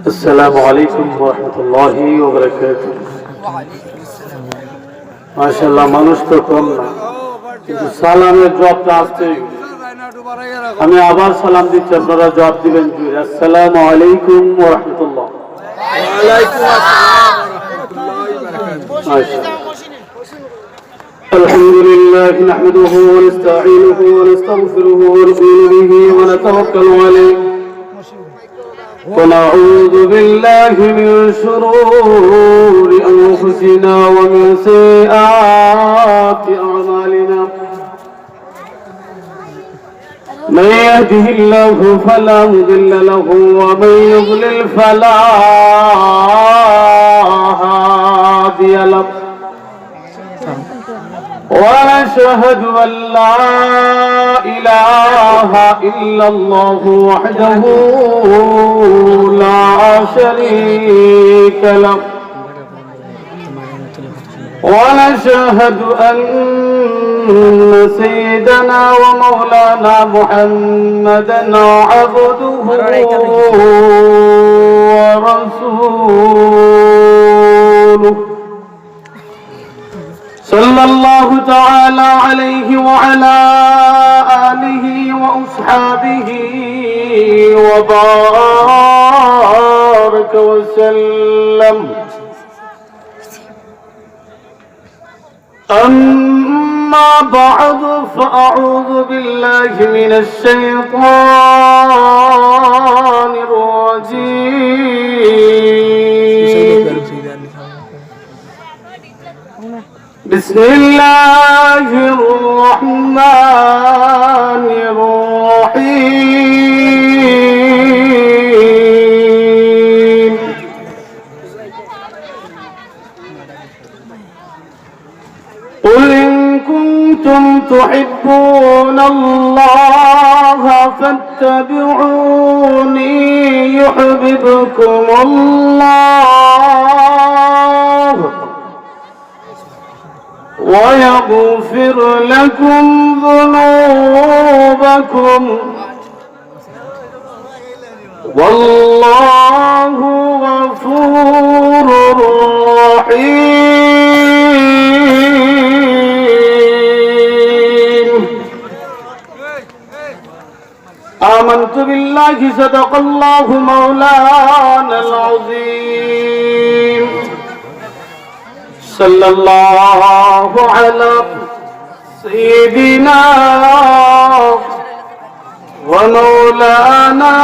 السلام عليكم ورحمة الله وبركاته ما شاء الله মানুষ তো কম না কিন্তু সালামের জবাবটা আসছে আমি আবার সালাম দিচ্ছি আপনারা জবাব দিবেন আসসালামু আলাইকুম ওয়া রাহমাতুল্লাহ ওয়া আলাইকুম আসসালাম ওয়া রাহমাতুল্লাহি ওয়া বারাকাতুহু আলহামদুলিল্লাহ নাহমাদুহু ওয়া নাস্তাঈনুহু ওয়া নাস্তাগফিরুহু ওয়া নু'মিনু বিহি ওয়া নাতাওয়াক্কালু আলাইহি ونعوذ بالله من شرور أنفسنا ومن سيئات أعمالنا من يهده الله فلا مضل له ومن يضلل فلا هادي له ونشهد أن لا إله إلا الله وحده لا شريك له ونشهد أن سيدنا ومولانا محمدا عبده ورسوله صلى الله تعالى عليه وعلى آله وأصحابه وبارك وسلم أما بعد فأعوذ بالله من الشيطان الرجيم بسم الله الرحمن الرحيم قل إن كنتم تحبون الله فاتبعوني يحببكم الله ويغفر لكم ذنوبكم والله غفور رحيم آمنت بالله صدق الله مولانا العظيم صلى الله على سيدنا ومولانا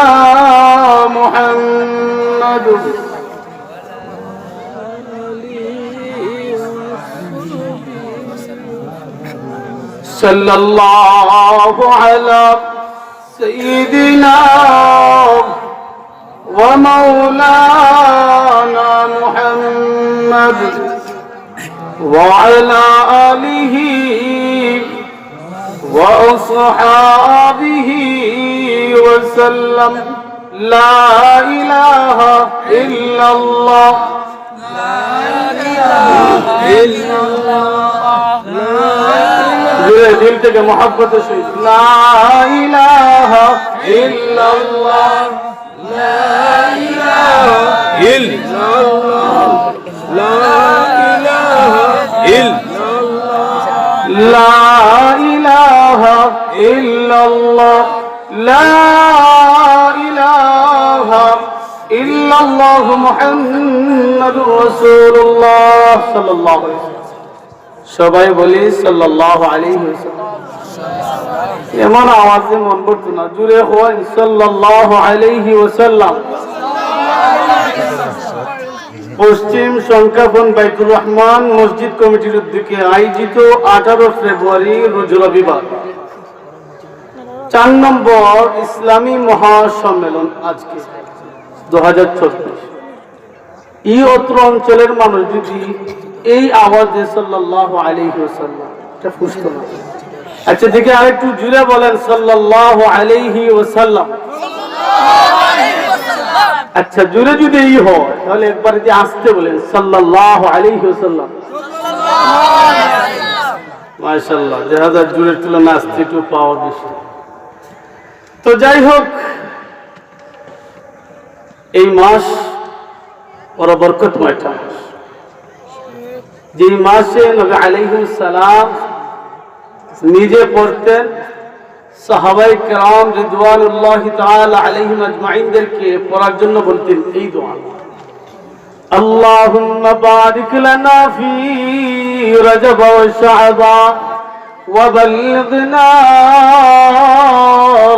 محمد صلى الله على سيدنا ومولانا محمد وعلى آله وأصحابه وسلم لا إله إلا الله لا إله إلا الله دل تك محبت شيء لا إله إلا الله لا إله إلا الله لا لا إله إلا الله لا إله إلا الله محمد رسول الله صلى الله عليه وسلم সবাই বলি সাল্লাল্লাহু আলাইহি ওয়াসাল্লাম এমন আওয়াজে মন পড়তো না জুড়ে হয় সাল্লাল্লাহু আলাইহি ওয়াসাল্লাম পশ্চিম সংখ্যাপন বাইতুর রহমান মসজিদ কমিটির উদ্যোগে আয়োজিত 18 ফেব্রুয়ারি রোজ রবিবার 4 নম্বর ইসলামী মহাসম্মেলন আজকে 2024 এই অত্র অঞ্চলের মানুষ যদি এই আওয়াজে সাল্লাল্লাহু আলাইহি ওয়াসাল্লাম এটা বুঝতো না আচ্ছা দেখে আরেকটু জুড়ে বলেন সাল্লাল্লাহু আলাইহি ওয়াসাল্লাম আচ্ছা জোরে যদি এই হয় তাহলে একবার যদি আসতে বলেন সাল্লাল্লাহু আলাইহি ওয়াসাল্লাম মাশাআল্লাহ যাহাদের জোরের তুলনায় আসতে একটু পাওয়ার বেশি তো যাই হোক এই মাস বড় বরকতময় মাস, যে মাসে নবী আলাইহিস সালাম নিজে পড়তেন, সাহাবায়ে কেরাম রিদওয়ানুল্লাহি তাআলা আলাইহিম আজমাইনদেরকে পড়ার জন্য বলতেন এই দোয়া, আল্লাহুম্মা বারিক লানা ফি রজব ওয়া শাবান ওয়া বাল্লিগনা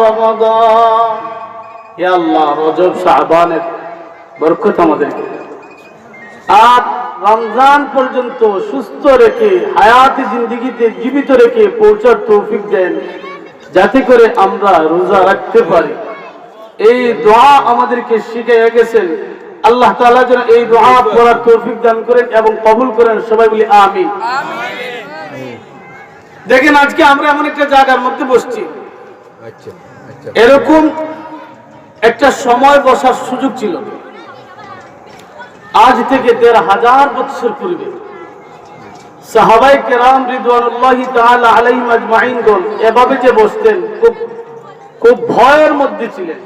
রমাদান। ইয়া আল্লাহ, রজব শাবানের বরকত আমাদেরকে আর রমজান পর্যন্ত সুস্থ রেখে হায়াতি জিন্দেগিতে জীবিত রেখে পৌঁছার তৌফিক দেন, যাতে করে আমরা রোজা রাখতে পারি। এই দোয়া আমাদেরকে শিখিয়ে গেছেন। আল্লাহ তাআলা যেন এই দোয়া পড়ার তৌফিক দান করেন এবং কবুল করেন। সবাই বলি আমিন। দেখেন, আজকে আমরা এমন একটা জায়গার মধ্যে বসছি, এরকম একটা সময় বসার সুযোগ ছিল আজ থেকে ১৫০০ বছর পূর্বে। সাহাবায়ে কেরাম রিদওয়ানুল্লাহি তাআলা আলাইহিম আজমাইনগণ এভাবে যে বসতেন, খুব ভয়ের মধ্যে ছিলেন,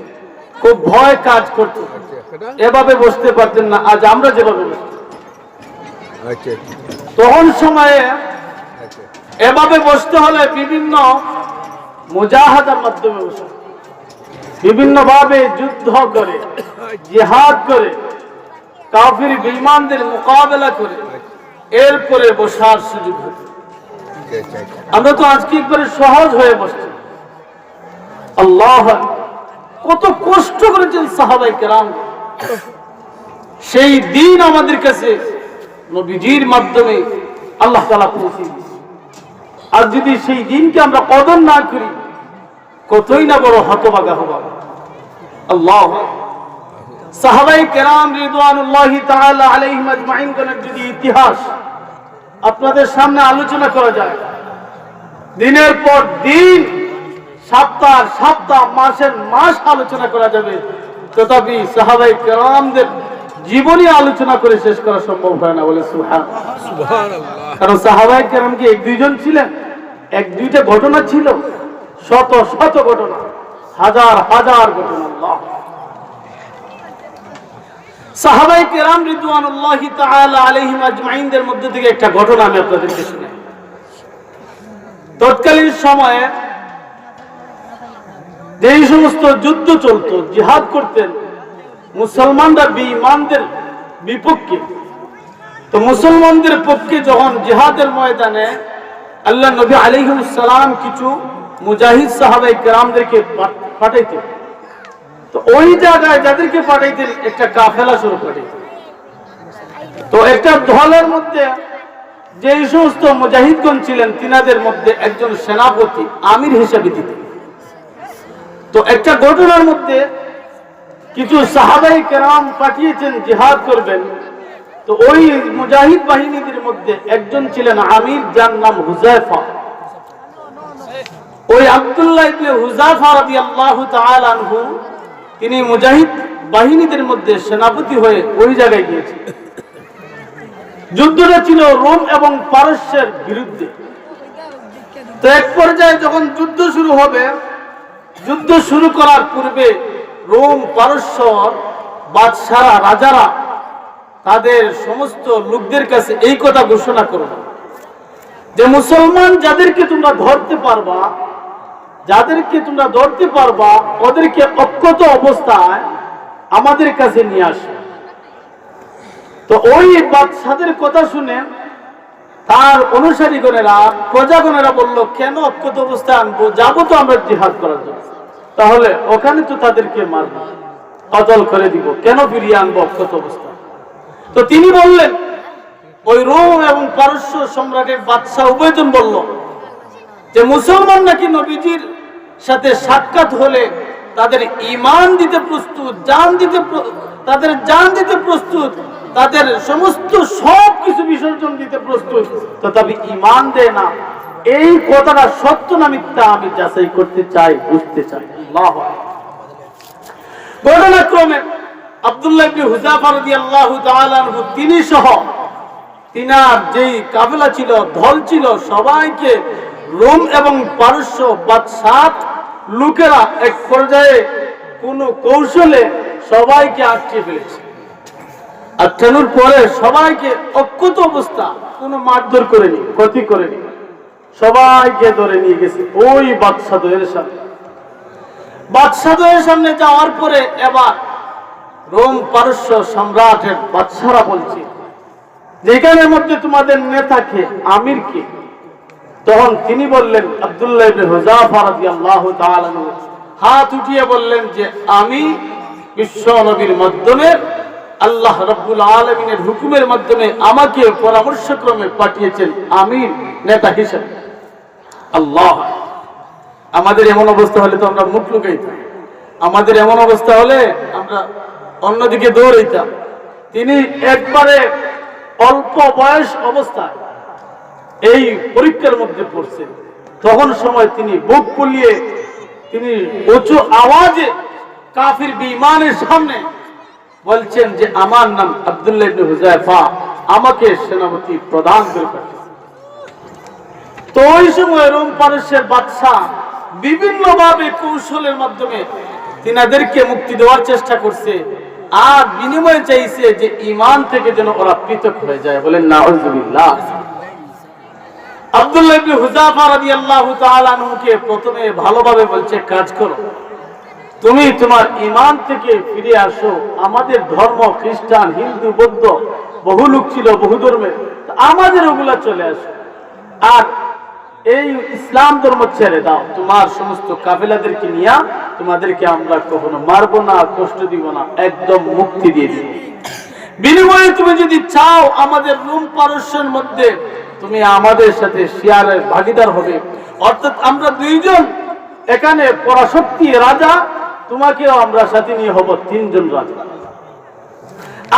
খুব ভয় কাজ করত, এভাবে বসতে পারতেন না আজ আমরা যেভাবে বসছি। তখন সময়ে এভাবে বসতে হলে বিভিন্ন মুজাহাদার মাধ্যমে বসে, বিভিন্ন ভাবে যুদ্ধ করে, জিহাদ করে, কাফির বেঈমানদের মোকাবেলা করে এরপরে বসার সুযোগ হতো। আমরা তো আজকে একবারে সহজ হয়ে বসছি। আল্লাহ কত কষ্ট করেছেন সাহাবায়ে কেরাম, সেই দিন আমাদের কাছে নবীজির মাধ্যমে আল্লাহ তাআলা পৌঁছে দিয়েছেন। আর যদি সেই দিনকে আমরা কদর না করি, কতই না বড় হতভাগা হব। আল্লাহ, সাহাবায়ে কেরাম রিদওয়ানুল্লাহি তাআলা আলাইহিম আজমাইনগণের যদি ইতিহাস আপনাদের সামনে আলোচনা করা যায়, দিনের পর দিন, সপ্তাহ সপ্তাহ, মাসের মাস আলোচনা করা যাবে, তথাপি সাহাবায়ে কেরামদের জীবনী আলোচনা করে শেষ করা সম্ভব হয় না। বলে সুবহানাল্লাহ। কারণ সাহাবায়ে কেরাম কি এক দুইজন ছিলেন? এক দুইটা ঘটনা ছিল, শত শত ঘটনা, হাজার হাজার ঘটনা। আল্লাহ, সাহাবায়ে কেরাম রিদওয়ানুল্লাহি তাআলা আলাইহিম আজমাইনদের মধ্যে থেকে একটা ঘটনা আমি আপনাদেরকে শোনাই। তৎকালীন সময়ে যেই সমস্ত যুদ্ধ চলতো, জিহাদ করতেন মুসলমানরা বেঈমানদের বিপক্ষে, তো মুসলমানদের পক্ষে যখন জিহাদের ময়দানে আল্লাহ নবী আলাইহিস সালাম কিছু মুজাহিদ সাহাবায়ে কেরামদেরকে পাঠাইতেন, তো ওই জায়গায় যাদেরকে পাঠাইতেন একটা কাফেলা শুরু পাঠাইতেন। তো একটা দলের মধ্যে যে সমস্ত মুজাহিদগণ ছিলেন, তিনাদের মধ্যে একজন সেনাপতি আমির হিসেবে দিতেন। তো একটা ঘটনার মধ্যে কিছু সাহাবায়ে কেরাম পাঠিয়েছেন জিহাদ করবেন, তো ওই মুজাহিদ বাহিনীদের মধ্যে একজন ছিলেন আমির, যার নাম হুযায়ফা। ওই আব্দুল্লাহ ইবনে হুযায়ফা রাদিয়াল্লাহু তাআলা আনহু, তিনি মুজাহিদ বাহিনীদের মধ্যে সেনাপতি হয়ে ওই জায়গায় গিয়েছেন। যুদ্ধটা ছিল রোম এবং পারস্যের বিরুদ্ধে। তো এক পর্যায়ে যখন যুদ্ধ শুরু হবে, যুদ্ধ শুরু করার পূর্বে রোম পারস্যর বাদশারা, রাজারা তাদের সমস্ত লোকদের কাছে এই কথা ঘোষণা করবে যে মুসলমান যাদেরকে তোমরা ধরতে পারবা, ওদেরকে অক্ষত অবস্থায় আমাদের কাছে নিয়ে আসো। তো ওই বাদশাদের কথা শুনে তার অনুসারীগণেরা, প্রজাগণেরা বলল, কেন অক্ষত অবস্থায় আনবো? যাবো তো আমরা জিহাদ করার জন্য, তাহলে ওখানে তো তাদেরকে মারবো, কতল করে দিব, কেন ফিরিয়ে আনবো অক্ষত অবস্থায়? তো তিনি বললেন, ওই রোম এবং পারস্য সম্রাটের বাদশা উভয়জন বলল যে মুসলমান নাকি নবীজির সাথে সাক্ষাৎ হলে তাদের ঈমান দিতে প্রস্তুত, তাদের জান দিতে প্রস্তুত, তাদের সমস্ত সব কিছু বিসর্জন দিতে প্রস্তুত, তথাপি ঈমান দেয় না। এই কথাটা সত্য না মিথ্যা আমি যাচাই করতে চাই, বুঝতে চাই। আল্লাহু আকবার। ঘটনাক্রমে আব্দুল্লাহ ইবনে হুযায়ফা রাদিয়াল্লাহু তাআলা আনহু, তিনি সহ তিনার যেই কাফেলা ছিল, দল ছিল, সবাইকে রোম এবং পারস্য বাদশাহ লোকেরা এক পর্যায়ে কোন কৌশলে সবাইকে আটকে ফেলেছে। আটকানোর পরে সবাইকে অক্ষত অবস্থা, কোনো মারধর করেনি, ক্ষতি করেনি, সবাইকে ধরে নিয়ে গেছে ওই বাদশাহের সামনে। বাদশাহের সামনে যাওয়ার পরে এবার রোম পারস্য সম্রাটের বাদশারা বলছে যেখানের মধ্যে তোমাদের নেতাকে আমির কে? তখন তিনি বললেন আব্দুল্লাহ ইবনে হুযাফা রাদিয়াল্লাহু তাআলা হাত উঠিয়ে বললেন যে আমি বিশ্ব নবীর মাধ্যমে আল্লাহ রাব্বুল আলামিনের হুকুমের মাধ্যমে আমাকে পরামর্শক্রমে পাঠিয়েছেন আমির নেতা হিসেবে। আল্লাহ, আমাদের এমন অবস্থা হলে তো আমরা মুখ লুকাইতাম, আমাদের এমন অবস্থা হলে আমরা অন্যদিকে দৌড়াইতাম। তিনি একবারে অল্প বয়স অবস্থায় এই পরীক্ষার মধ্যে পড়ছেন, তখন সময় তিনি বুক ফুলিয়ে তিনি উঁচু আওয়াজে কাফির বেঈমানের সামনে বলছেন যে আমার নাম আব্দুল্লাহ ইবনে হুযায়ফা, আমাকে সেনাপতি প্রদান করে পাঠিয়েছেন। তো ওই সময় রোম পারস্যের বাদশা বিভিন্ন ভাবে কৌশলের মাধ্যমে তিনাদেরকে মুক্তি দেওয়ার চেষ্টা করছে, আর বিনিময়ে চাইছে যে ঈমান থেকে যেন ওরা পৃথক হয়ে যায়। বলেন নাউযুবিল্লাহ। আব্দুল্লাহ ইবনে হুযাফা রাদিয়াল্লাহু তাআলা আনহুকে প্রথমে ভালোভাবে বলছে কাজ করো, তুমি তোমার ঈমান থেকে ফিরে আসো। আমাদের ধর্ম খ্রিস্টান, হিন্দু, বৌদ্ধ বহু লোক ছিল, বহু ধর্মের, আমাদের ওগুলা চলে আসো, আর এই ইসলাম ধর্ম ছেড়ে দাও। তোমার সমস্ত কাফেলাদেরকে নিয়ে তোমাদেরকে আমরা কখনো মারবো না, কষ্ট দিব না, একদম মুক্তি দিয়ে দিব। বিনিময়ে তুমি যদি চাও আমাদের রোম পারস্যের মধ্যে তুমি আমাদের সাথে শেয়ারের ভাগীদার হবে, অর্থাৎ আমরা দুইজন এখানে পরাশক্তি রাজা, তোমাকেও আমরা সাথে নিয়ে হব তিনজন রাজা।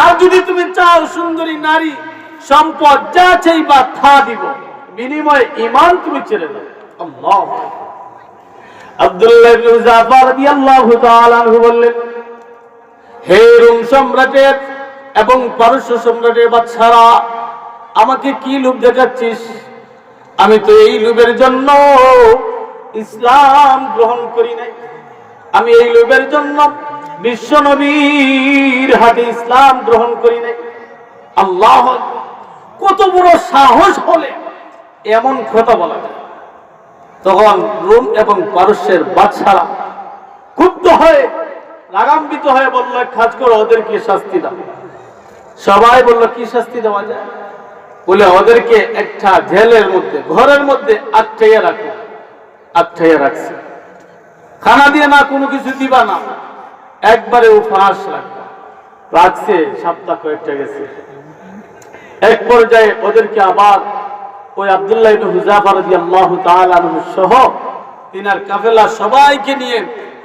আর যদি তুমি চাও সুন্দরী নারী, সম্পদ যা চাইবা তা দিব, বিনিময়ে ঈমান তুমি ছেড়ে দাও। আল্লাহ। আব্দুল্লাহ ইবনে হুযাফা রাদিয়াল্লাহু তাআলা আনহু বললেন, হে রোম সম্রাটের এবং পারস্য সম্রাটের বাদশারা, আমাকে কি লোভ দেখাচ্ছিস? আমি তো এই লোভের জন্য ইসলাম গ্রহণ করি নাই, আমি এই লোভের জন্য বিশ্ব নবীর হাতে ইসলাম গ্রহণ করি নাই। আল্লাহ, কত বড় সাহস হলে এমন কথা বলা যায়? তখন রোম এবং পারস্যের বাদশারা ক্ষুব্ধ হয়ে রাগান্বিত হয়ে বলল, কাজ করো, ওদেরকে শাস্তি দাও। সবাই বলল কি শাস্তি দেওয়া যায়? বলে ওদেরকে একটা জেলের মধ্যে, ঘরের মধ্যে আটকাইয়া রাখো। আটকাইয়া রাখছে, খানা দিয়ে না, কোনো কিছু দিবা না, একবারে উপহাস রাখছে। সপ্তাহ কয়েকটা গেছে, এক পর্যায়ে ওদেরকে আবার ওই আব্দুল্লাহ ইবনে হুযাফা রাদিয়াল্লাহু তাআলা আনহু সহ তিনার কাফেলা সবাইকে নিয়ে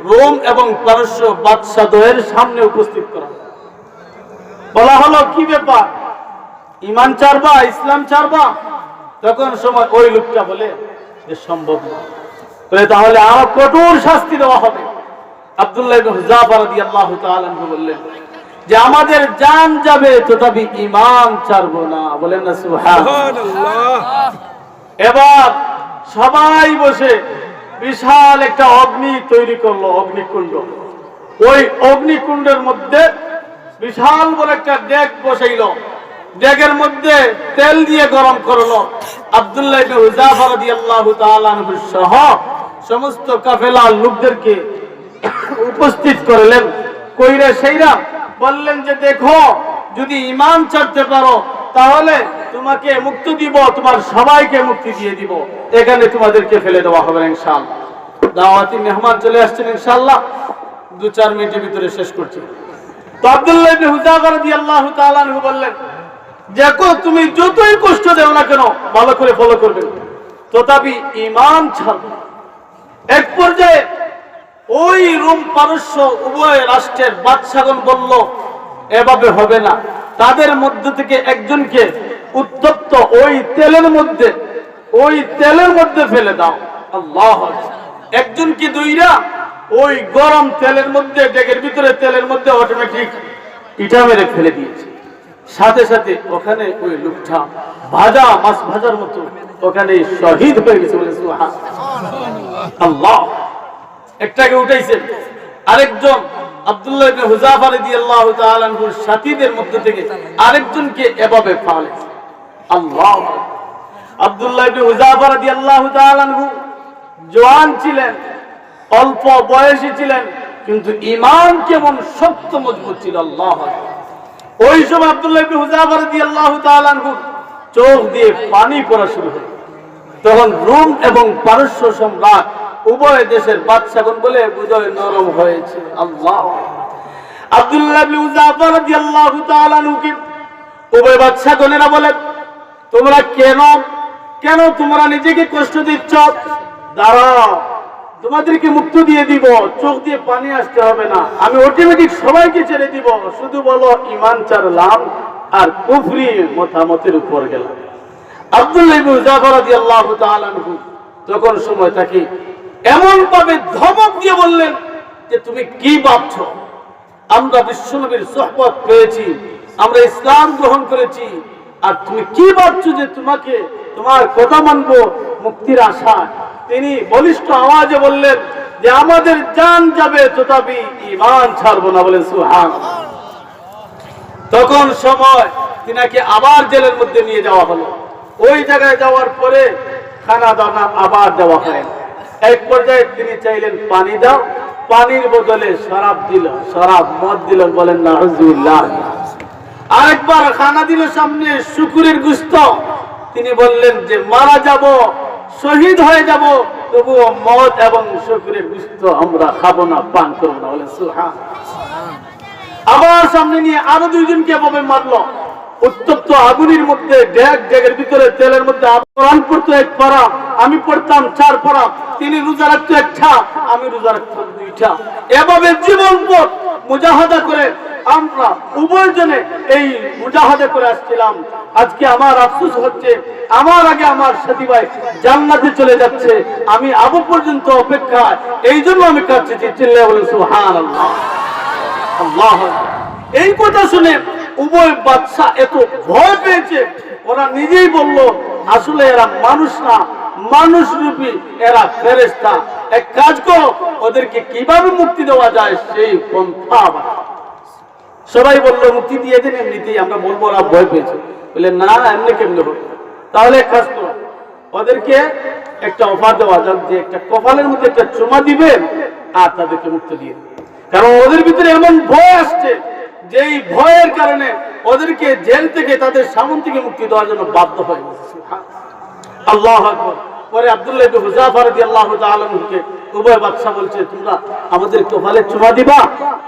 রোম এবং পারস্য বাদশাদের সামনে উপস্থিত করা। বলা হলো কি ব্যাপার, ঈমান ছাড়বা, ইসলাম ছাড়বা? তখন সময় ওই লোকটা বলে যে সম্ভব না, বলে তাহলে আরো কঠোর শাস্তি দেওয়া হবে। আব্দুল্লাহ ইবনে হুযাফা রাদিয়াল্লাহু তাআলা আনহু বললেন যে আমাদের জান যাবে তথাপি ঈমান ছাড়বো না। বলেন না সুবহানাল্লাহ। এবার সবাই বসে বিশাল একটা অগ্নি তৈরি করলো, অগ্নিকুণ্ড। ওই অগ্নিকুণ্ডের মধ্যে বিশাল বড় একটা ডেক বসাইলো, ডেকের মধ্যে তেল দিয়ে গরম করলো। আব্দুল্লাহ ইবনে হুযাফা রাদিয়াল্লাহু তাআলা আনহু সহ সমস্ত কাফেলার লোকদেরকে উপস্থিত করলেন। কইরা সেইরা বললেন যে দেখো, যদি ঈমান ছাড়তে পারো তাহলে তোমাকে মুক্তি দিব, তোমার সবাইকে মুক্তি দিয়ে দিব, এখানে তোমাদেরকে ফেলে দেওয়া হবে ইনশাআল্লাহ। দাওয়াতি মেহমান চলে আসছেন, ইনশাআল্লাহ 2-4 মিনিটের ভিতরে শেষ করছি। তো আব্দুল্লাহ ইবনে হুযাফা রাদিয়াল্লাহু তাআলা আনহু বললেন, দেখো তুমি যতই কষ্ট দেও না কেন, ভালো করে ফলো করবে, তথাপি ঈমান ছাড়বে। এক পর্যায়ে ওই রোম পারস্য উভয় রাষ্ট্রের বাদশাগণ বলল এভাবে হবে না, তাদের মধ্য থেকে একজনকে উত্তপ্ত ওই তেলের মধ্যে ফেলে দাও। আল্লাহ। একজনকে দুইরা ওই গরম তেলের মধ্যে, ডেকের ভিতরে তেলের মধ্যে অটোমেটিক ইটা মেরে ফেলে দিয়েছে। সাথে সাথে ওখানে ওই লোকটা ভাজা মাছ ভাজার মতো ওখানে শহীদ হয়ে গেছে। বলে সুবহানাল্লাহ। আল্লাহ। একটাকে উঠাইছেন, আরেকজন আব্দুল্লাহ ইবনে হুযাফা রাদিয়াল্লাহু তাআলা আনহুর সাথীদের মধ্যে থেকে আরেকজনকে এভাবে ফালেছে। আল্লাহু আকবার। আব্দুল্লাহ ইবনে হুযাফা রাদিয়াল্লাহু তাআলা আনহু জওয়ান ছিলেন, অল্প বয়সী ছিলেন, কিন্তু ঈমান কেমন শক্ত মজবুত ছিল। আল্লাহু আকবার। ওই সময় আব্দুল্লাহ ইবনে হুযাফা রাদিয়াল্লাহু তাআলা আনহু চোখ দিয়ে পানি পড়া শুরু হলো। তখন রোম এবং পারস্য সম্রাট উভয় দেশের বাদশাগণ বলে হৃদয় নরম হয়েছে। আল্লাহ। আব্দুল্লাহ ইবনে হুযাফা রাদিয়াল্লাহু তাআলা আনহুকে উভয় বাদশাগণেরা বলে, তোমরা কেন তোমরা নিজেকে কষ্ট দিচ্ছ? দাঁড়াও, তোমাদেরকে মুক্ত দিয়ে দিব, চোখ দিয়ে পানি আসতে হবে না, আমি অটোমেটিক সবাইকে ছেড়ে দিব, শুধু বলো ঈমান ছাড়লাম আর কুফরি মতামতের উপর গেলাম। আব্দুল্লাহ ইবনে হুযাফা রাদিয়াল্লাহু তাআলা আনহু তখন সময়টাকে এমন ভাবে ধমক দিয়ে বললেন যে তুমি কি ভাবছো? আমরা বিশ্বনবীর সুহবত পেয়েছি, আমরা ইসলাম গ্রহণ করেছি, আর তুমি কি ভাবছো যে তোমার কথা মানবো মুক্তির আশায়? তিনি বলিষ্ঠ আওয়াজে বললেন যে আমাদের জান যাবে তথাপি ঈমান ছাড়বো না। বলেন সুবহানাল্লাহ। তখন সময় তিনাকে আবার জেলের মধ্যে নিয়ে যাওয়া হলো। ওই জায়গায় যাওয়ার পরে খানা দানা আবার দেওয়া হয়। এক পর্যায়ে তিনি চাইলেন পানি দাও, পানির বদলে শরাব দিল, শরাব মদ দিল। বলেন নাউযুবিল্লাহ। আরেকবার খানা দিল সামনে শুকুরের গোশত। তিনি বললেন যে মারা যাব, শহীদ হয়ে যাব, তবুও মদ এবং শুকুরের গোশত আমরা খাবো না, পান করবো না। বলেন সুবহানাল্লাহ। আবার সামনে নিয়ে আরো দুইজনকে এভাবে মারলো। উত্তপ্ত আগুনের মধ্যে ডেগের ভিতরে তেলের মধ্যে কোরআন পড়তো এক পারা, আমি পড়তাম 4 পারা। তিনি রোজা রাখতো 1টা, আমি রোজা রাখতাম 2টা। এভাবে জীবনপথ মুজাহাদা করে আমরা উভয়জনে এই মুজাহাদা করে আসছিলাম। আজকে আমার আফসোস হচ্ছে, আমার আগে আমার সাথী ভাই জান্নাতে চলে যাচ্ছে, আমি আবু পর্যন্ত অপেক্ষা। এই জন্য আমি কাঁদছি। চিল্লায়ে বলেন সুবহানাল্লাহ। আল্লাহু আকবার। এই কথা শুনে উভয় বাদশা এত ভয় পেয়েছে, ওরা নিজেই বলল আসলে এরা মানুষ না, মানুষ রূপী এরা ফেরেশতা। এক কাজ করো, ওদেরকে কিভাবে মুক্তি দেওয়া যায় সেই পন্থা। সবাই বলল মুক্তি দিয়ে দেন এমনিতেই। আমরা বলবো ওরা ভয় পেয়েছে। বলে না, এমনি কেমনি হবে? তাহলে এক কাজ করো, ওদেরকে একটা অফার দেওয়া যাক যে একটা কপালের মধ্যে একটা চুমা দিবেন আর তাদেরকে মুক্তি দিয়ে দেবেন। কারণ ওদের ভিতরে এমন ভয় আসছে যেই ভয়ের কারণে ওদেরকে জেল থেকে তাদের সামন থেকে মুক্তি দেওয়ার জন্য বাধ্য হয়ে গেছে। আল্লাহু আকবার। পরে আব্দুল্লাহ ইবনে হুযাফা রাদিয়াল্লাহু তাআলা আনহুকে উভয় বাদশা বলছে তোমরা আমাদের কপালে চুমা দিবা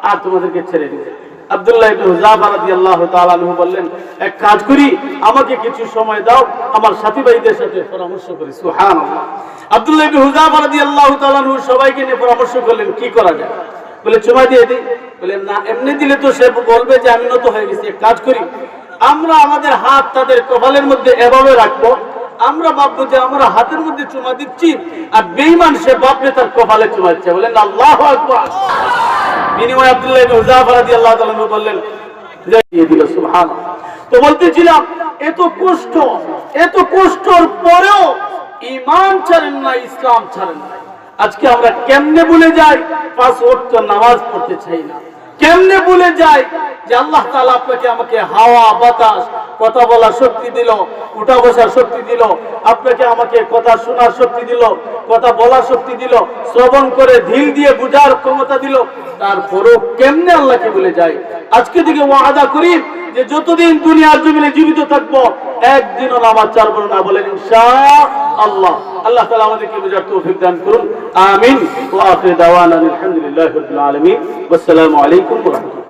আর তোমাদেরকে ছেড়ে দিবে। আব্দুল্লাহ ইবনে হুযাফা রাদিয়াল্লাহু তাআলা আনহু বললেন এক কাজ করি, আমাকে কিছু সময় দাও, আমার সাথী ভাইদের সাথে পরামর্শ করি। সুবহানাল্লাহ। আব্দুল্লাহ ইবনে হুযাফা রাদিয়াল্লাহু তাআলা আনহু সবাইকে নিয়ে পরামর্শ করলেন কি করা যায়। বলে চুমা দিয়ে দিই। বলে না, এমনি দিলে তো সে বলবে যে আমি নত হয়ে গেছি। এক কাজ করি, আমরা আমাদের হাত তাদের কপালের মধ্যে এভাবে রাখবো, আমরা ভাববো যে আমরা হাতের মধ্যে চুমা দিচ্ছি, আর বেঈমান সে ভাববে তার কপালে চুমা দিচ্ছে। বলেন আল্লাহু আকবার। বিনিময়ে আব্দুল্লাহ ইবনে হুযাফা রাদিয়াল্লাহু তাআলা বললেন দিয়ে দিল। সুবহানাল্লাহ। তো বলতেছিলাম এত কষ্টর পরেও ঈমান ছাড়েন না, ইসলাম ছাড়েন না। আজকে আমরা কেমনে ভুলে যাই 5 ওয়াক্ত নামাজ পড়তে চাই না? কেমনে ভুলে যাই যে আল্লাহ তাআলা আপনাকে আমাকে হাওয়া বাতাস কথা বলার শক্তি দিল, উঠা বসার শক্তি দিল, আপনাকে আমাকে কথা শোনার শক্তি দিল, কথা বলার শক্তি দিল, শ্রবণ করে ঢিল দিয়ে বুঝার ক্ষমতা দিল। তারপরও কেমনে আল্লাহকে ভুলে যাই? আজকে থেকে ওয়াদা করি যে যতদিন দুনিয়ার জমিনে জীবিত থাকবো একদিনও নামাজ ছাড়বো না। বলেন ইনশাআল্লাহ। আল্লাহ তাআলা আমাদেরকে বুঝার তৌফিক দান করুন। আমিন। ওয়া আখিরু দাওয়ানা আলহামদুলিল্লাহি রাব্বিল আলামিন। ওয়াসসালামু আলাইকুম ওয়া রাহমাতুল্লাহ।